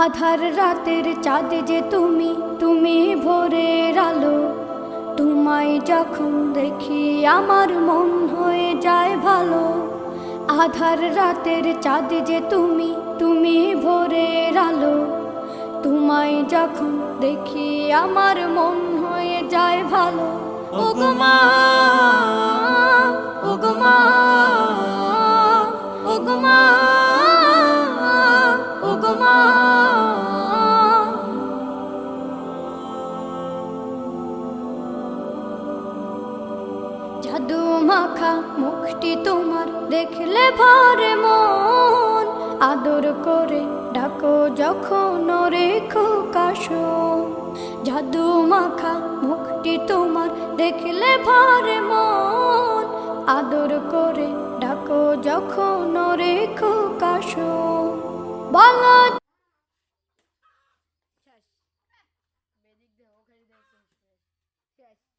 আধার রাতের চাঁদ যে তুমি, তুমি ভোরের আলো। তোমায় যখন দেখি আমার মন হয়ে যায় ভালো। আধার রাতের চাঁদ যে তুমি, তুমি ভোরের আলো। তোমায় যখন দেখি আমার মন হয়ে যায় ভালো। ওগো মা, ওগো মা, ওগো মা, ওগো মা। জাদু মাখা মুখটি তোমার দেখলে ভরে মন। আদর করে ডাকো যখন রেখো কাশো। জাদু মাখা মুখটি তোমার দেখলে ভরে মন। আদর করে ডাকো যখন রেখো কাশো। বলো শেষ।